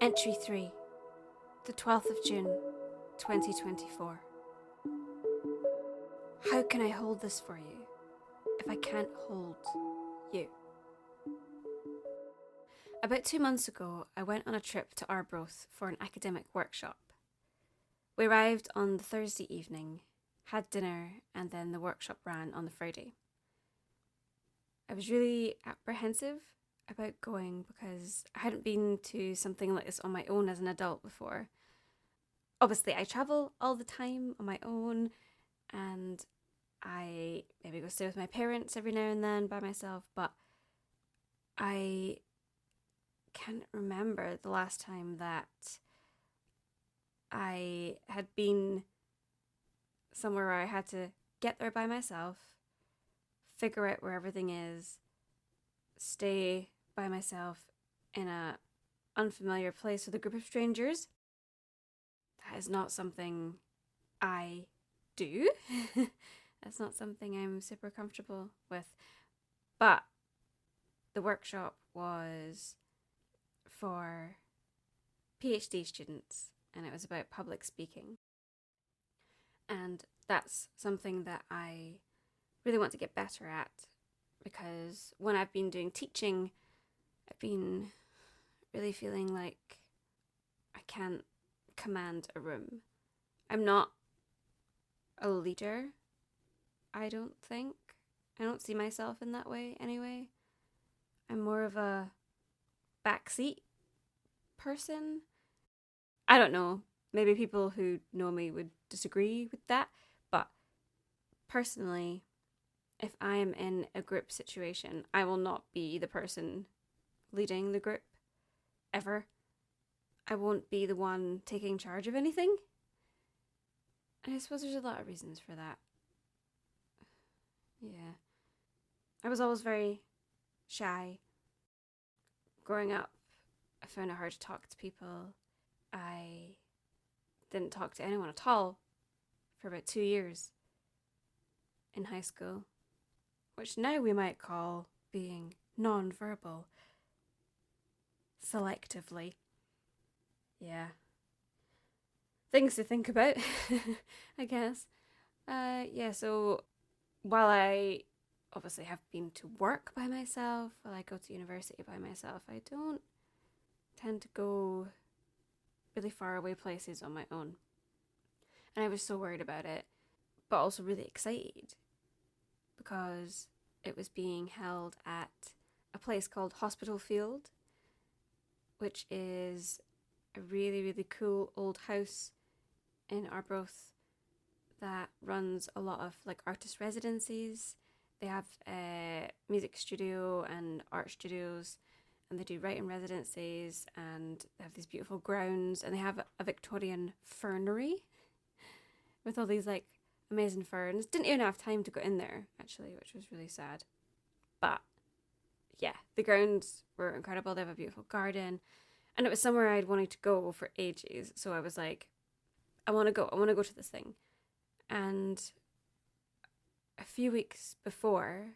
Entry 3, the 12th of June, 2024. How can I hold this for you if I can't hold you? About 2 months ago, I went on a trip to Arbroath for an academic workshop. We arrived on the Thursday evening, had dinner, and then the workshop ran on the Friday. I was really apprehensive about going because I hadn't been to something like this on my own as an adult before. Obviously, I travel all the time on my own, and I maybe go stay with my parents every now and then by myself, but I can't remember the last time that I had been somewhere where I had to get there by myself, figure out where everything is, stay by myself in a unfamiliar place with a group of strangers. That is not something I do. That's not something I'm super comfortable with. But the workshop was for PhD students, and it was about public speaking. And that's something that I really want to get better at, because when I've been doing teaching, I've been really feeling like I can't command a room. I'm not a leader, I don't think. I don't see myself in that way anyway. I'm more of a backseat person. I don't know. Maybe people who know me would disagree with that, but personally, if I'm in a group situation, I will not be the person leading the group, ever. I won't be the one taking charge of anything. And I suppose there's a lot of reasons for that. Yeah. I was always very shy. Growing up, I found it hard to talk to people. I didn't talk to anyone at all for about 2 years in high school, which now we might call being non-verbal selectively. Yeah. Things to think about, I guess. So while I obviously have been to work by myself, while I go to university by myself, I don't tend to go really far away places on my own. And I was so worried about it, but also really excited because it was being held at a place called Hospital Field, which is a really, really cool old house in Arbroath that runs a lot of like artist residencies. They have a music studio and art studios, and they do writing residencies, and they have these beautiful grounds, and they have a Victorian fernery with all these like amazing ferns. Didn't even have time to go in there actually, which was really sad. But yeah, the grounds were incredible. They have a beautiful garden, and it was somewhere I'd wanted to go for ages. So I was like, I want to go to this thing. And a few weeks before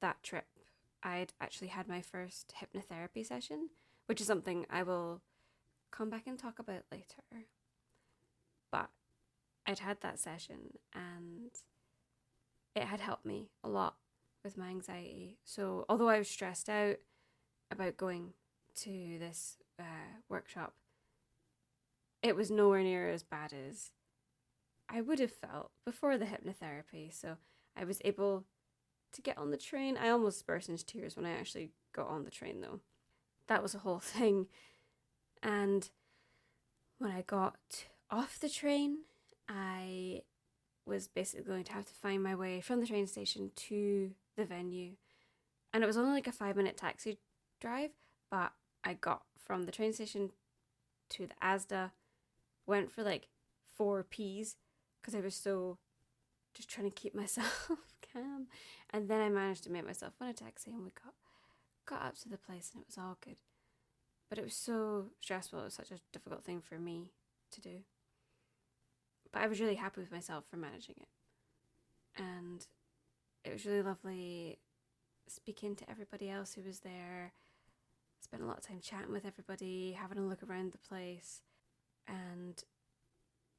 that trip, I'd actually had my first hypnotherapy session, which is something I will come back and talk about later. But I'd had that session, and it had helped me a lot with my anxiety. So although I was stressed out about going to this workshop, it was nowhere near as bad as I would have felt before the hypnotherapy. So I was able to get on the train. I almost burst into tears when I actually got on the train, though. That was a whole thing. And when I got off the train, I was basically going to have to find my way from the train station to the venue. And it was only like a 5-minute taxi drive, but I got from the train station to the Asda, went for like 4p's because I was so just trying to keep myself calm. And then I managed to make myself on a taxi, and we got up to the place, and it was all good. But it was so stressful. It was such a difficult thing for me to do. But I was really happy with myself for managing it. And it was really lovely speaking to everybody else who was there, spent a lot of time chatting with everybody, having a look around the place, and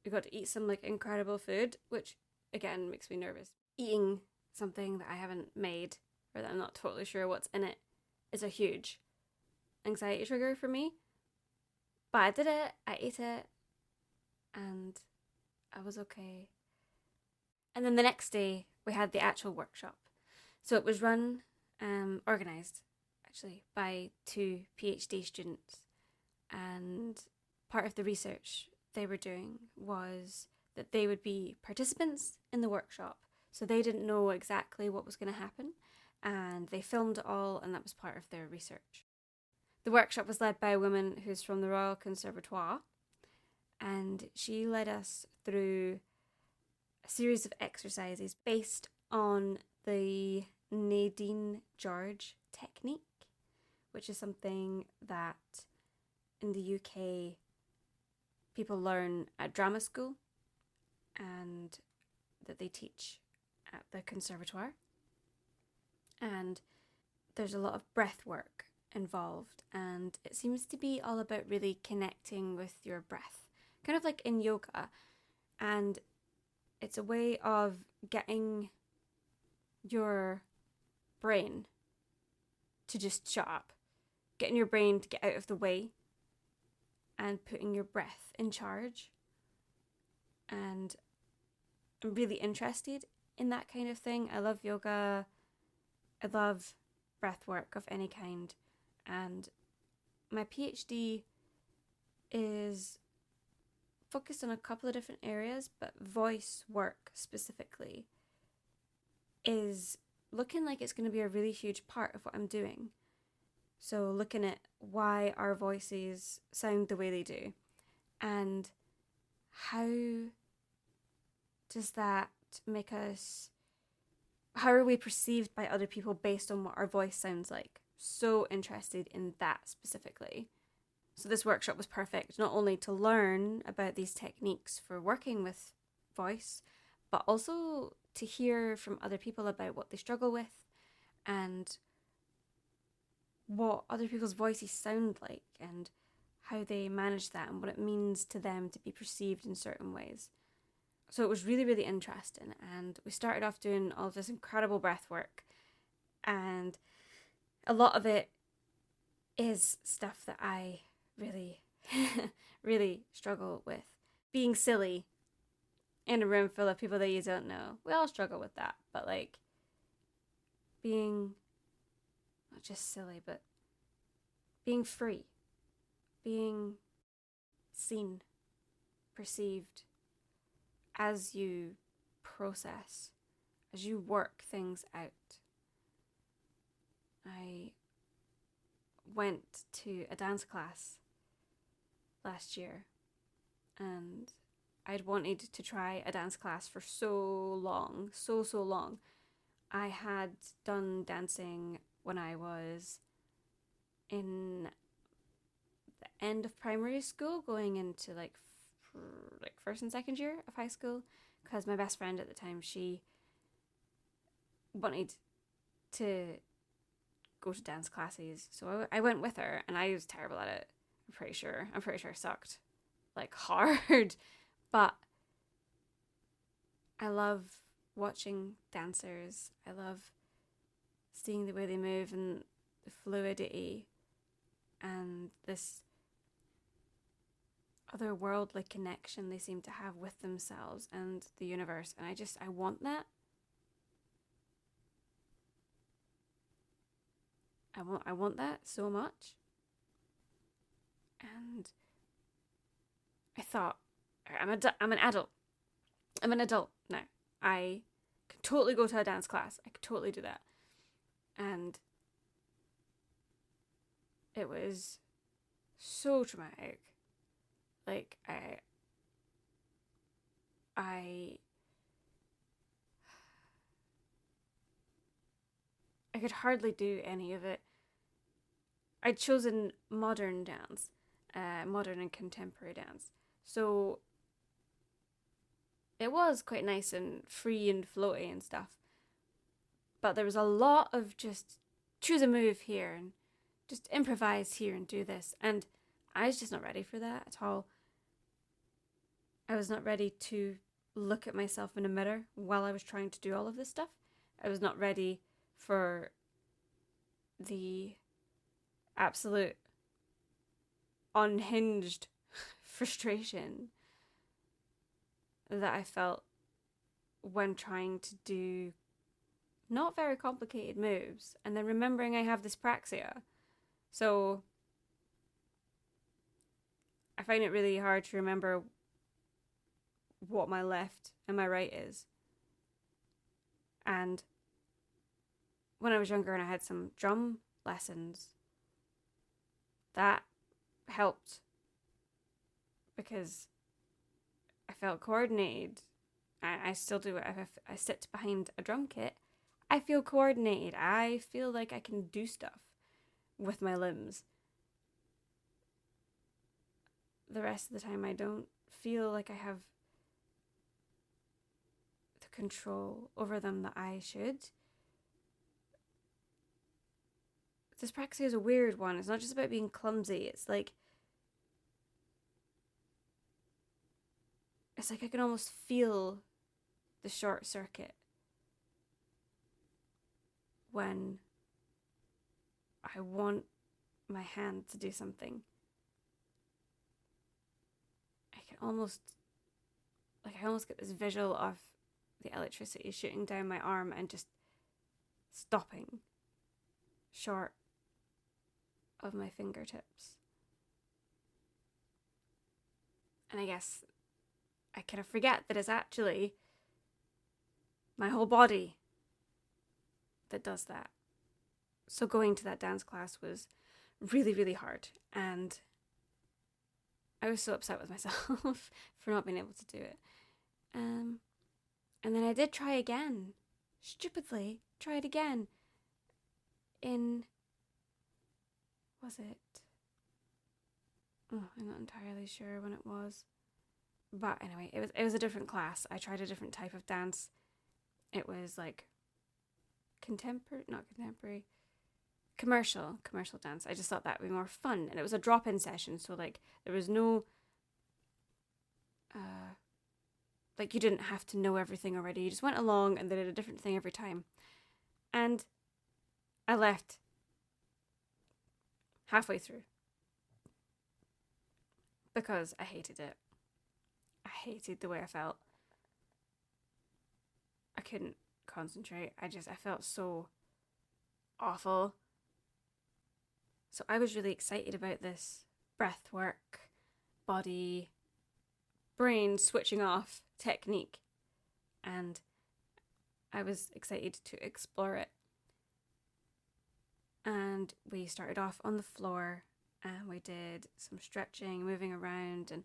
we got to eat some like incredible food, which again makes me nervous. Eating something that I haven't made or that I'm not totally sure what's in it is a huge anxiety trigger for me. But I did it, I ate it, and I was okay. And then the next day we had the actual workshop. So it was run, organised actually by 2 PhD students, and part of the research they were doing was that they would be participants in the workshop. So they didn't know exactly what was going to happen, and they filmed it all, and that was part of their research. The workshop was led by a woman who's from the Royal Conservatoire, and she led us through a series of exercises based on the Nadine George technique, which is something that in the UK people learn at drama school and that they teach at the conservatoire. And there's a lot of breath work involved, and it seems to be all about really connecting with your breath, kind of like in yoga. And it's a way of getting your brain to just shut up, getting your brain to get out of the way and putting your breath in charge. And I'm really interested in that kind of thing. I love yoga. I love breath work of any kind. And my PhD is focused on a couple of different areas, but voice work specifically is looking like it's going to be a really huge part of what I'm doing. So looking at why our voices sound the way they do, and how does that make us, how are we perceived by other people based on what our voice sounds like? So interested in that specifically. So this workshop was perfect, not only to learn about these techniques for working with voice, but also to hear from other people about what they struggle with and what other people's voices sound like and how they manage that and what it means to them to be perceived in certain ways. So it was really, really interesting. And we started off doing all of this incredible breath work. And a lot of it is stuff that I really, really struggle with. Being silly in a room full of people that you don't know. We all struggle with that. But like being not just silly, but being free. Being seen, perceived, as you process, as you work things out. I went to a dance class last year, and I'd wanted to try a dance class for so long, so long. I had done dancing when I was in the end of primary school, going into like first and second year of high school, because my best friend at the time, she wanted to go to dance classes, so I went with her, and I was terrible at it. I'm pretty sure I sucked like hard, but I love watching dancers. I love seeing the way they move and the fluidity and this otherworldly connection they seem to have with themselves and the universe. And I want that. I want that so much. And I thought, I'm an adult. I'm an adult now. I can totally go to a dance class. I could totally do that. And it was so traumatic. Like, I could hardly do any of it. I'd chosen modern dance, modern and contemporary dance. So it was quite nice and free and floaty and stuff. But there was a lot of just choose a move here and just improvise here and do this. And I was just not ready for that at all. I was not ready to look at myself in a mirror while I was trying to do all of this stuff. I was not ready for the absolute unhinged frustration that I felt when trying to do not very complicated moves and then remembering I have dyspraxia. So I find it really hard to remember what my left and my right is. And when I was younger and I had some drum lessons, that helped because I felt coordinated. I still do it. If I sit behind a drum kit, I feel coordinated. I feel like I can do stuff with my limbs. The rest of the time, I don't feel like I have the control over them that I should. Dyspraxia is a weird one. It's not just about being clumsy. It's like I can almost feel the short circuit when I want my hand to do something. I almost get this visual of the electricity shooting down my arm and just stopping short of my fingertips. And I guess I kind of forget that it's actually my whole body that does that. So going to that dance class was really, really hard. And I was so upset with myself for not being able to do it. And then I did try again. Stupidly, tried again. Was it? Oh, I'm not entirely sure when it was. But anyway, it was a different class. I tried a different type of dance. It was like commercial dance. I just thought that would be more fun. And it was a drop-in session, so like there was no like you didn't have to know everything already. You just went along and they did a different thing every time. And I left halfway through because I hated it. I hated the way I felt. I couldn't concentrate. I felt so awful. So I was really excited about this breath work, body, brain switching off technique. And I was excited to explore it. And we started off on the floor and we did some stretching, moving around, and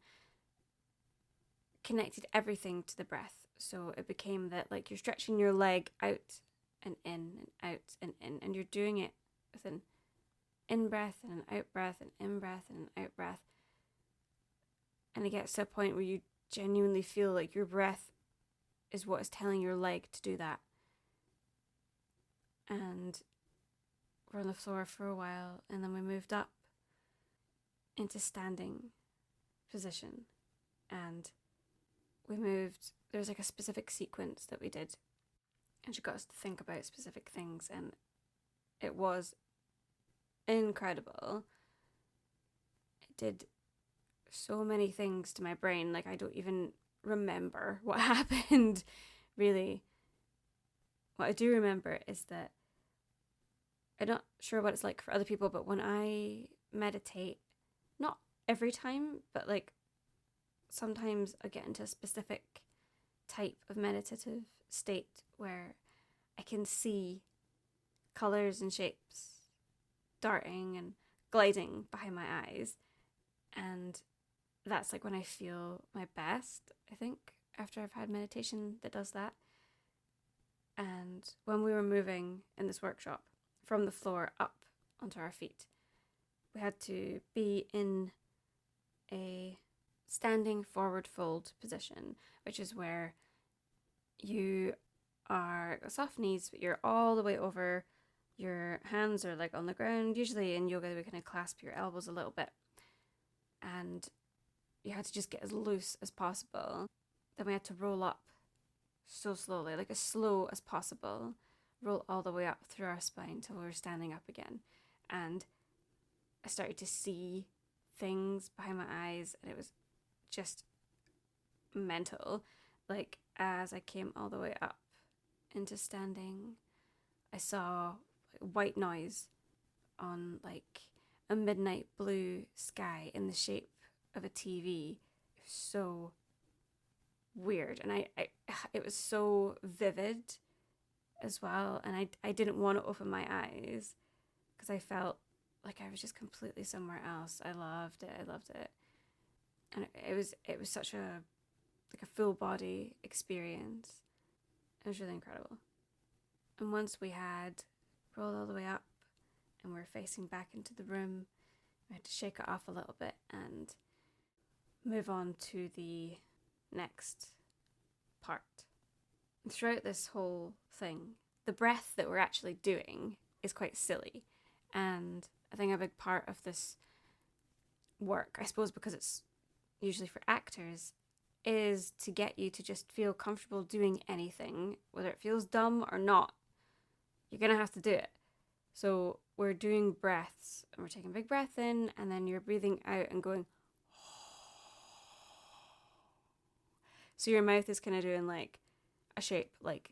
connected everything to the breath. So it became that like you're stretching your leg out and in and out and in, and you're doing it with an in-breath and an out-breath and in-breath and an out-breath. And it gets to a point where you genuinely feel like your breath is what is telling your leg to do that. And we're on the floor for a while, and then we moved up into standing position. And we moved, there was like a specific sequence that we did, and she got us to think about specific things, and it was incredible. It did so many things to my brain, like I don't even remember what happened, really. What I do remember is that I'm not sure what it's like for other people, but when I meditate, not every time, but like sometimes I get into a specific type of meditative state where I can see colours and shapes darting and gliding behind my eyes. And that's like when I feel my best, I think, after I've had meditation that does that. And when we were moving in this workshop from the floor up onto our feet, we had to be in a standing forward fold position, which is where you are soft knees, but you're all the way over your hands are like on the ground. Usually in yoga, we kind of clasp your elbows a little bit. And you had to just get as loose as possible. Then we had to roll up so slowly, like as slow as possible. Roll all the way up through our spine till we were standing up again. And I started to see things behind my eyes, and it was just mental. Like, as I came all the way up into standing, I saw white noise on like a midnight blue sky in the shape of a TV. It was so weird, and I it was so vivid as well, and I didn't want to open my eyes because I felt like I was just completely somewhere else. I loved it, and it was such a like a full body experience. It was really incredible. And once we had rolled all the way up and we were facing back into the room, we had to shake it off a little bit and move on to the next part. And throughout this whole thing, the breath that we're actually doing is quite silly. And I think a big part of this work, I suppose because it's usually for actors, is to get you to just feel comfortable doing anything, whether it feels dumb or not. You're going to have to do it. So we're doing breaths, and we're taking a big breath in, and then you're breathing out and going. So your mouth is kind of doing like a shape, like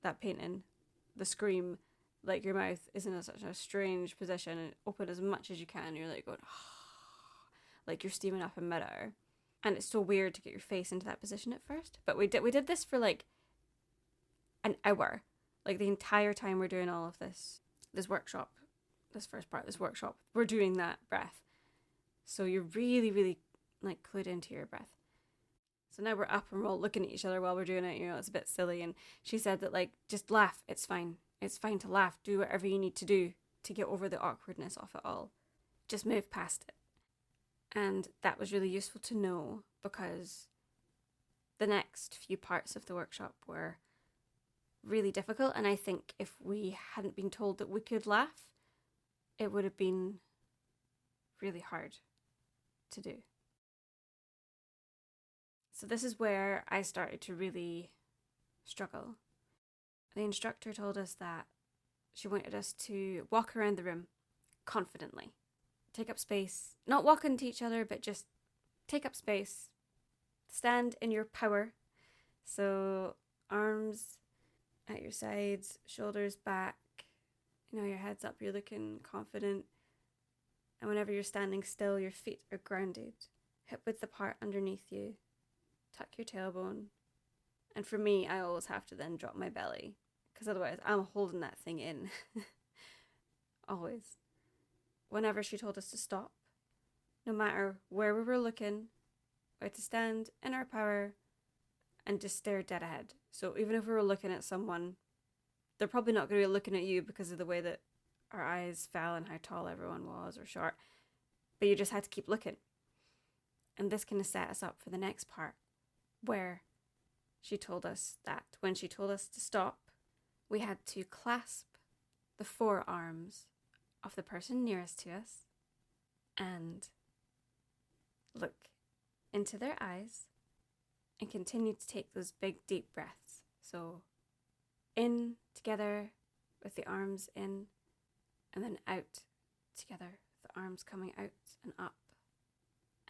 that painting, the Scream. Like your mouth is in such a strange position, and open as much as you can. You're like going, like you're steaming up in midair. And it's so weird to get your face into that position at first. But we did this for like an hour. Like the entire time we're doing all of this workshop, this first part of this workshop, we're doing that breath. So you're really, really like clued into your breath. So now we're up and we're all looking at each other while we're doing it. You know, it's a bit silly. And she said that like, just laugh. It's fine. It's fine to laugh. Do whatever you need to do to get over the awkwardness of it all. Just move past it. And that was really useful to know because the next few parts of the workshop were really difficult. And I think if we hadn't been told that we could laugh, it would have been really hard to do. So this is where I started to really struggle. The instructor told us that she wanted us to walk around the room confidently. Take up space, not walk into each other, but just take up space. Stand in your power. So arms at your sides, shoulders back, you know, your head's up, you're looking confident. And whenever you're standing still, your feet are grounded, hip width apart underneath you. Tuck your tailbone. And for me, I always have to then drop my belly, because otherwise I'm holding that thing in. Always. Whenever she told us to stop, no matter where we were looking, we had to stand in our power and just stare dead ahead. So even if we were looking at someone, they're probably not going to be looking at you because of the way that our eyes fell and how tall everyone was or short. But you just had to keep looking. And this kind of set us up for the next part, where she told us that when she told us to stop, we had to clasp the forearms of the person nearest to us and look into their eyes and continue to take those big deep breaths. So in together with the arms in, and then out together, the arms coming out and up,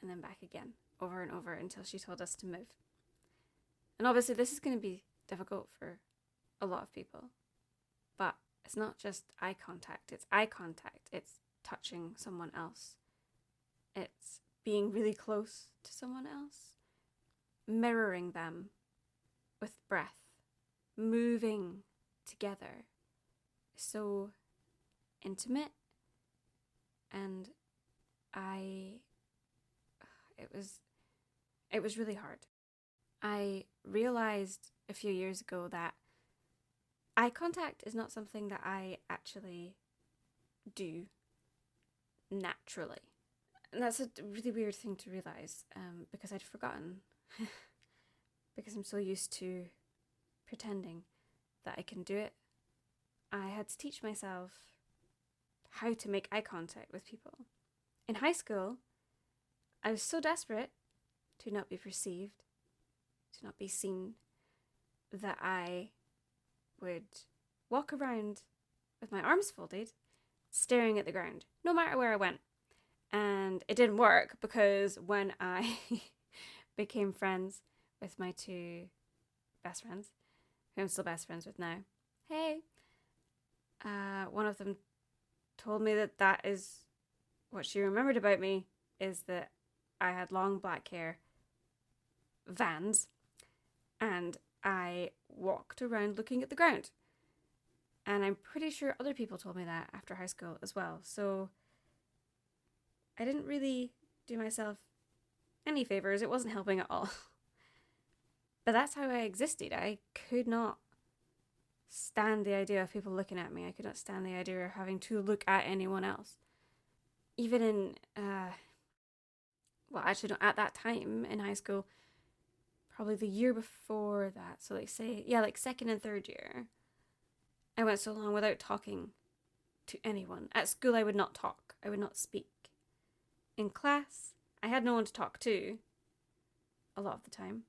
and then back again, over and over until she told us to move. And obviously this is going to be difficult for a lot of people, but it's not just eye contact, it's touching someone else. It's being really close to someone else, mirroring them with breath, moving together. So intimate, and it was really hard. I realized a few years ago that eye contact is not something that I actually do naturally. And that's a really weird thing to realize, because I'd forgotten. Because I'm so used to pretending that I can do it. I had to teach myself how to make eye contact with people. In high school, I was so desperate to not be perceived, to not be seen, that I would walk around with my arms folded, staring at the ground, no matter where I went. And it didn't work because when I became friends with my two best friends, who I'm still best friends with now, hey, one of them told me that is what she remembered about me, is that I had long black hair, Vans, and I walked around looking at the ground. And I'm pretty sure other people told me that after high school as well. So I didn't really do myself any favors. It wasn't helping at all. But that's how I existed. I could not stand the idea of people looking at me. I could not stand the idea of having to look at anyone else. Even in, well, actually, no, at that time in high school, probably the year before that. So, like, say, yeah, like second and third year, I went so long without talking to anyone. At school, I would not talk. I would not speak. In class, I had no one to talk to a lot of the time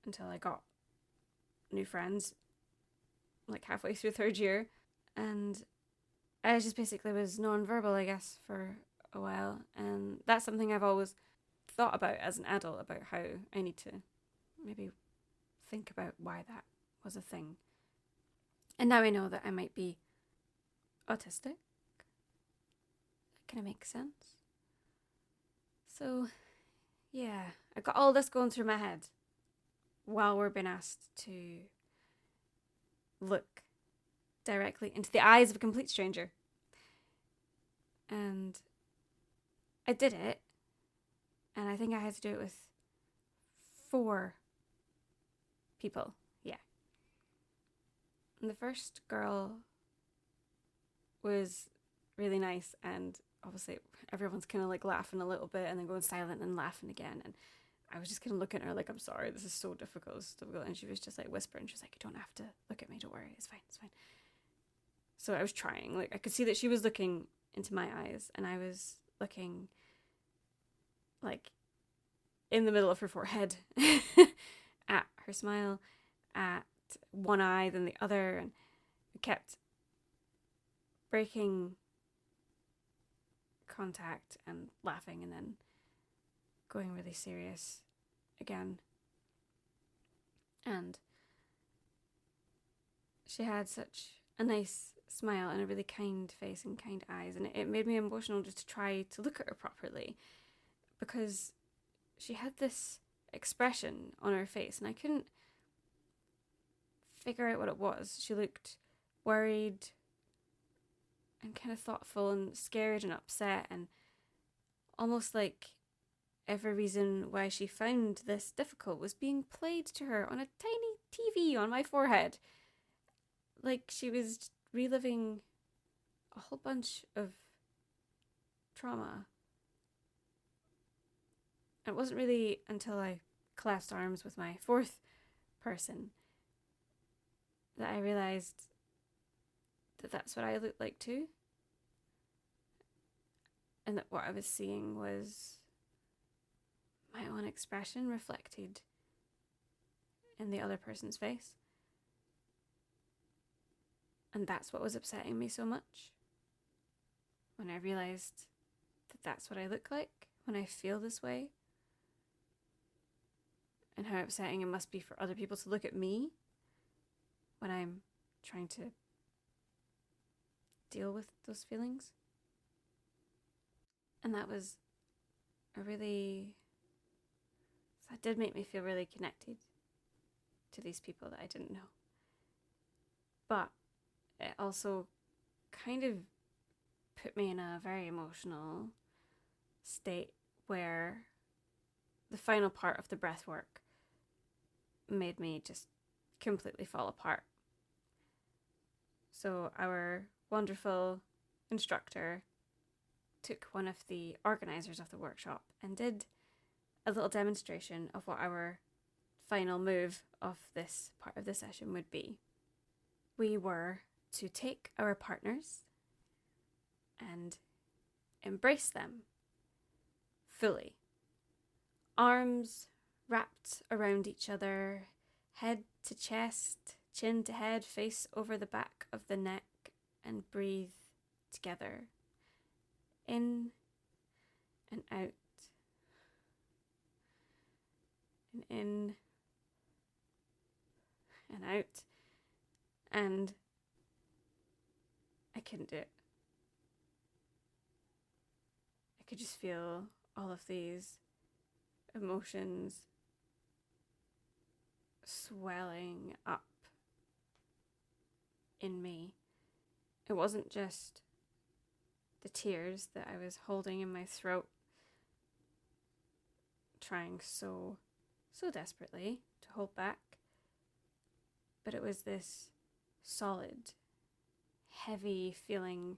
until I got new friends, like halfway through third year. And I just basically was non-verbal, I guess, for a while. And that's something I've always thought about as an adult, about how I need to maybe think about why that was a thing. And now I know that I might be autistic. That kind of makes sense. So, yeah, I got all this going through my head while we're being asked to look directly into the eyes of a complete stranger. And I did it, and I think I had to do it with 4 people, yeah. And the first girl was really nice, and obviously everyone's kind of like laughing a little bit and then going silent and laughing again, and I was just kind of looking at her like, I'm sorry, this is so difficult, and she was just like whispering, she was like, you don't have to look at me, don't worry, it's fine. So I was trying, like I could see that she was looking into my eyes, and I was looking like in the middle of her forehead at her smile, at one eye, then the other, and we kept breaking contact and laughing and then going really serious again. And she had such a nice smile and a really kind face and kind eyes, and it made me emotional just to try to look at her properly, because she had this expression on her face and I couldn't figure out what it was. She looked worried and kind of thoughtful and scared and upset, and almost like every reason why she found this difficult was being played to her on a tiny TV on my forehead. Like she was reliving a whole bunch of trauma. It wasn't really until I clasped arms with my 4th person that I realized that that's what I looked like too. And that what I was seeing was my own expression reflected in the other person's face. And that's what was upsetting me so much. When I realized that that's what I look like when I feel this way. And how upsetting it must be for other people to look at me when I'm trying to deal with those feelings. And that did make me feel really connected to these people that I didn't know. But it also kind of put me in a very emotional state where the final part of the breath work made me just completely fall apart. So our wonderful instructor took one of the organizers of the workshop and did a little demonstration of what our final move of this part of the session would be. We were to take our partners and embrace them fully. Arms wrapped around each other, head to chest, chin to head, face over the back of the neck, and breathe together. In and out. And in and out. And I couldn't do it. I could just feel all of these emotions swelling up in me. It wasn't just the tears that I was holding in my throat, trying so desperately to hold back, but it was this solid, heavy feeling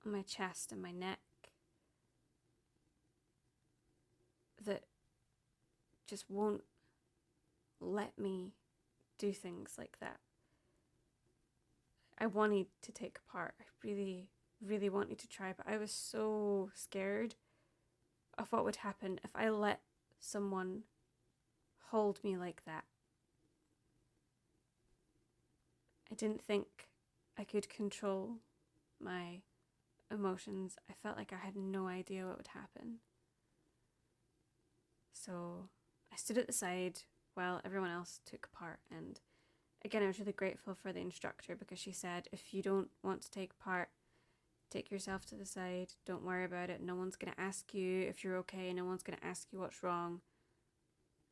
on my chest and my neck that just won't let me do things like that. I wanted to take part. I really, really wanted to try, but I was so scared of what would happen if I let someone hold me like that. I didn't think I could control my emotions. I felt like I had no idea what would happen. So I stood at the side while everyone else took part, and again, I was really grateful for the instructor because she said, if you don't want to take part, take yourself to the side, don't worry about it, no one's going to ask you if you're okay, no one's going to ask you what's wrong,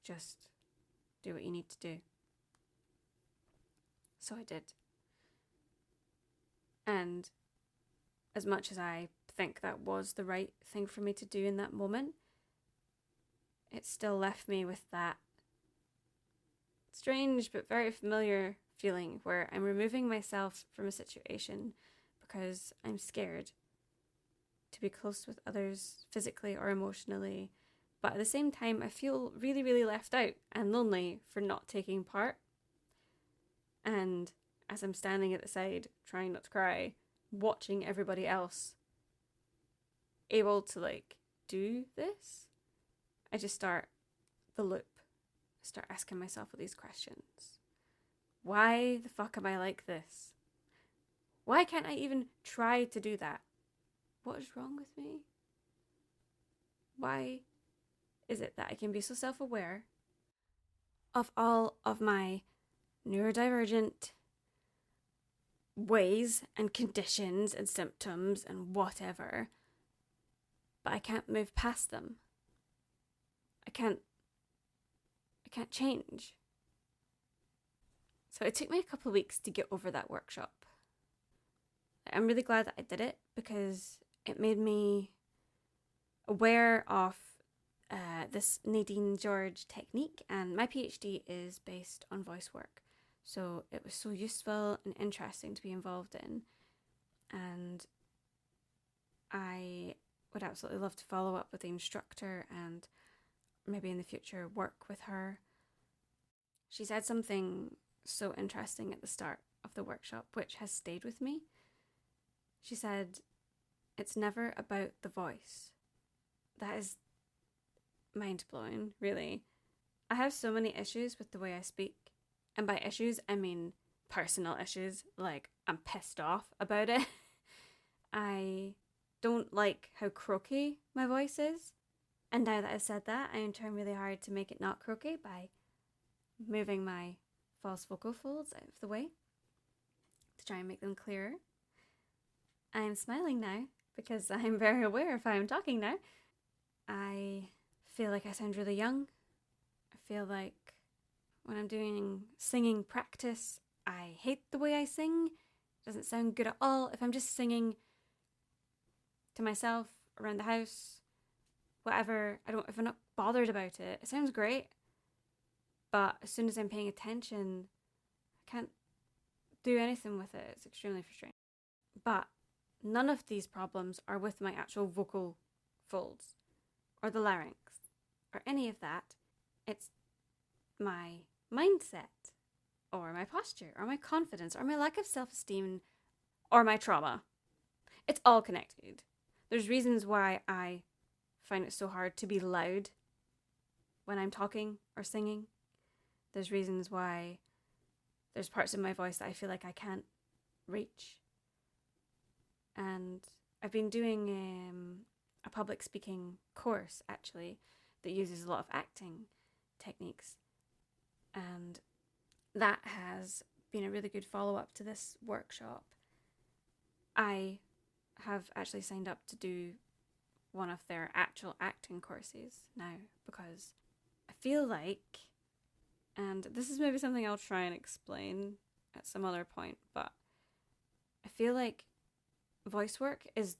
just do what you need to do. So I did. And as much as I think that was the right thing for me to do in that moment, it still left me with that strange but very familiar feeling where I'm removing myself from a situation because I'm scared to be close with others physically or emotionally, but at the same time I feel really, really left out and lonely for not taking part. And as I'm standing at the side trying not to cry, watching everybody else able to do this, I just start the loop. I start asking myself all these questions. Why the fuck am I like this? Why can't I even try to do that? What is wrong with me? Why is it that I can be so self-aware of all of my neurodivergent ways and conditions and symptoms and whatever, but I can't move past them? I can't change. So it took me a couple of weeks to get over that workshop. I'm really glad that I did it because it made me aware of this Nadine George technique, and my PhD is based on voice work. So it was so useful and interesting to be involved in. And I would absolutely love to follow up with the instructor and maybe in the future work with her. She said something so interesting at the start of the workshop, which has stayed with me. She said, it's never about the voice. That is mind-blowing, really. I have so many issues with the way I speak. And by issues, I mean personal issues. Like, I'm pissed off about it. I don't like how croaky my voice is. And now that I've said that, I am trying really hard to make it not croaky by moving my false vocal folds out of the way to try and make them clearer. I'm smiling now because I'm very aware of how I'm talking now. I feel like I sound really young. I feel like when I'm doing singing practice, I hate the way I sing. It doesn't sound good at all. If I'm just singing to myself around the house, whatever, if I'm not bothered about it, it sounds great. But as soon as I'm paying attention, I can't do anything with it. It's extremely frustrating. But none of these problems are with my actual vocal folds or the larynx or any of that. It's my mindset. or my posture, or my confidence, or my lack of self-esteem, or my trauma. It's all connected. There's reasons why I find it so hard to be loud when I'm talking or singing. There's reasons why there's parts of my voice that I feel like I can't reach. And I've been doing a public speaking course, actually, that uses a lot of acting techniques. And that has been a really good follow-up to this workshop. I have actually signed up to do one of their actual acting courses now because I feel like, and this is maybe something I'll try and explain at some other point, but I feel like voice work is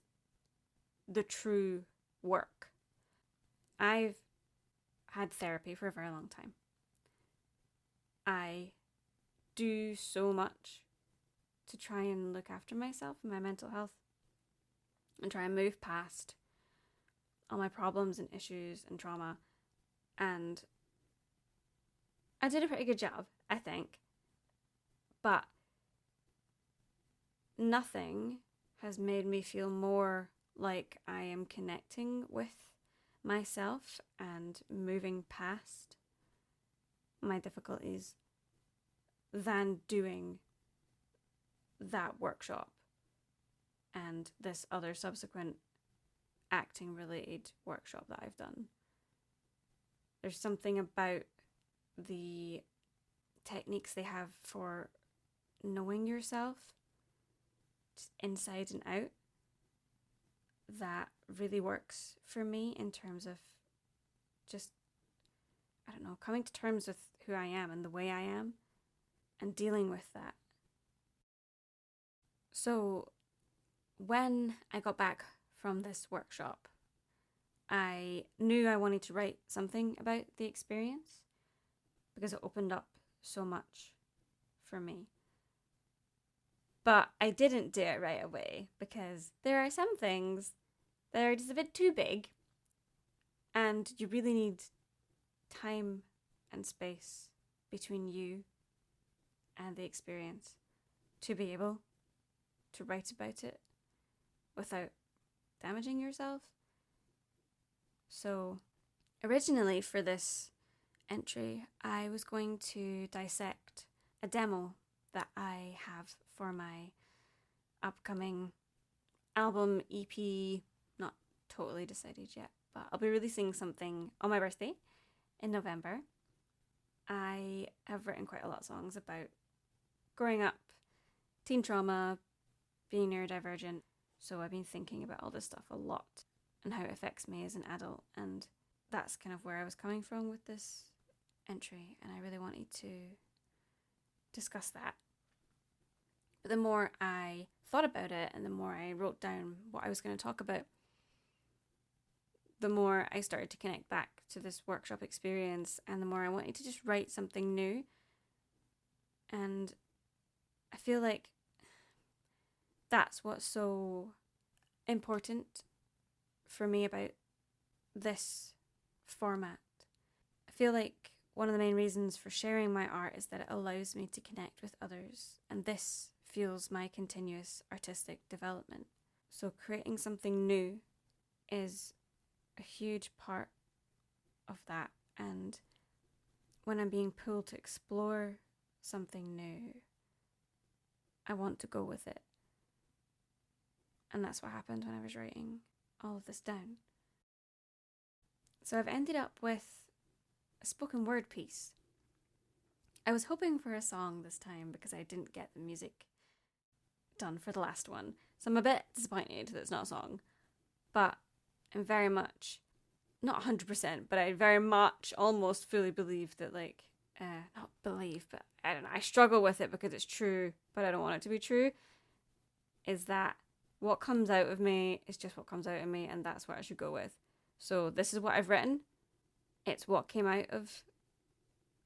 the true work. I've had therapy for a very long time. I do so much to try and look after myself and my mental health and try and move past all my problems and issues and trauma. And I did a pretty good job, I think. But nothing has made me feel more like I am connecting with myself and moving past my difficulties than doing that workshop and this other subsequent acting related workshop that I've done. There's something about the techniques they have for knowing yourself inside and out that really works for me in terms of just, I don't know, coming to terms with who I am and the way I am and dealing with that. So when I got back from this workshop, I knew I wanted to write something about the experience because it opened up so much for me. But I didn't do it right away because there are some things that are just a bit too big and you really need time and space between you and the experience to be able to write about it without damaging yourself. So originally for this entry, I was going to dissect a demo that I have for my upcoming album EP, not totally decided yet, but I'll be releasing something on my birthday in November. I have written quite a lot of songs about growing up, teen trauma, being neurodivergent, so I've been thinking about all this stuff a lot and how it affects me as an adult, and that's kind of where I was coming from with this entry, and I really wanted to discuss that. But the more I thought about it and the more I wrote down what I was going to talk about, the more I started to connect back to this workshop experience and the more I wanted to just write something new. And I feel like that's what's so important for me about this format. I feel like one of the main reasons for sharing my art is that it allows me to connect with others, and this fuels my continuous artistic development. So creating something new is a huge part of that, and when I'm being pulled to explore something new, I want to go with it. And that's what happened when I was writing all of this down. So I've ended up with a spoken word piece. I was hoping for a song this time because I didn't get the music done for the last one. So I'm a bit disappointed that it's not a song. But I'm very much, not 100%, but I very much almost fully believe that, not believe, but I don't know, I struggle with it because it's true, but I don't want it to be true, is that what comes out of me is just what comes out of me, and that's what I should go with. So this is what I've written. It's what came out of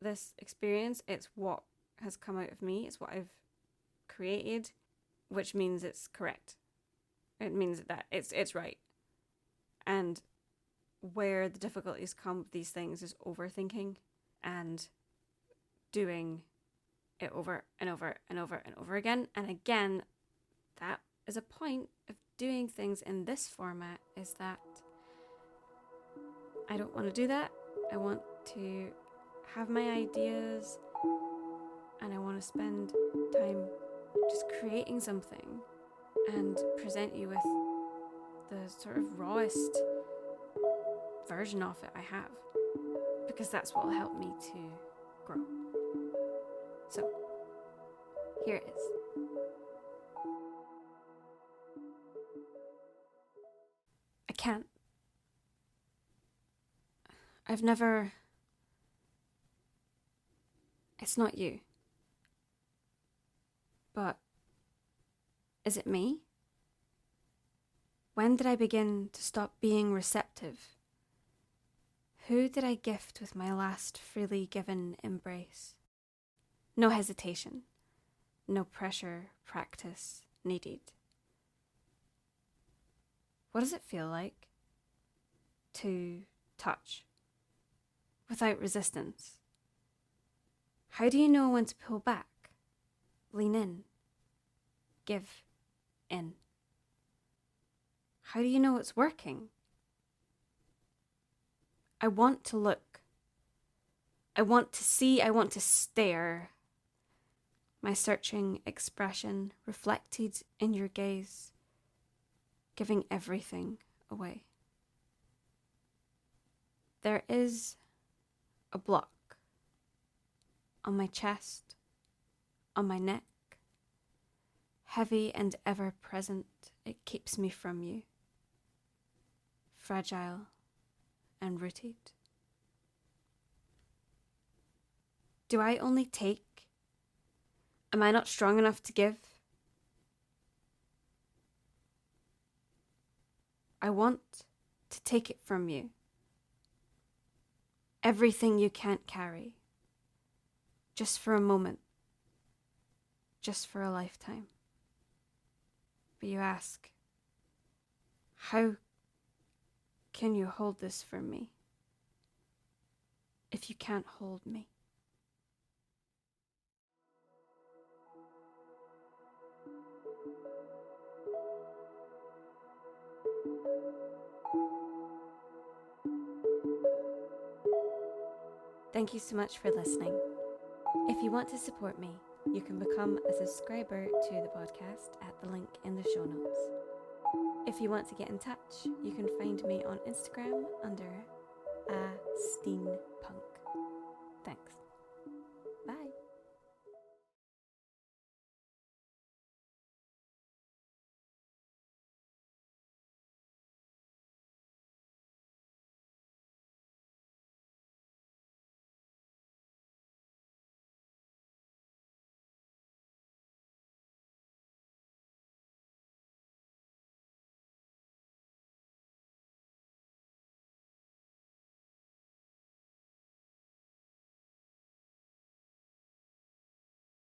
this experience. It's what has come out of me. It's what I've created, which means it's correct. It means that it's right. And where the difficulties come with these things is overthinking and doing it over and over and over and over again. And again, that is a point of doing things in this format, is that I don't want to do that. I want to have my ideas and I want to spend time just creating something and present you with the sort of rawest version of it I have, because that's what will help me to grow. So, here it is. I can't. I've never... It's not you. But is it me? When did I begin to stop being receptive? Who did I gift with my last freely given embrace? No hesitation, no pressure, practice needed. What does it feel like to touch without resistance? How do you know when to pull back, lean in, give in? How do you know it's working? I want to look. I want to see, I want to stare. My searching expression reflected in your gaze, giving everything away. There is a block on my chest, on my neck, heavy and ever present. It keeps me from you, fragile and rooted. Do I only take? Am I not strong enough to give? I want to take it from you. Everything you can't carry. Just for a moment. Just for a lifetime. But you ask, how can you hold this for me if you can't hold me? Thank you so much for listening. If you want to support me, you can become a subscriber to the podcast at the link in the show notes. If you want to get in touch, you can find me on Instagram under @steenpunk. Thanks.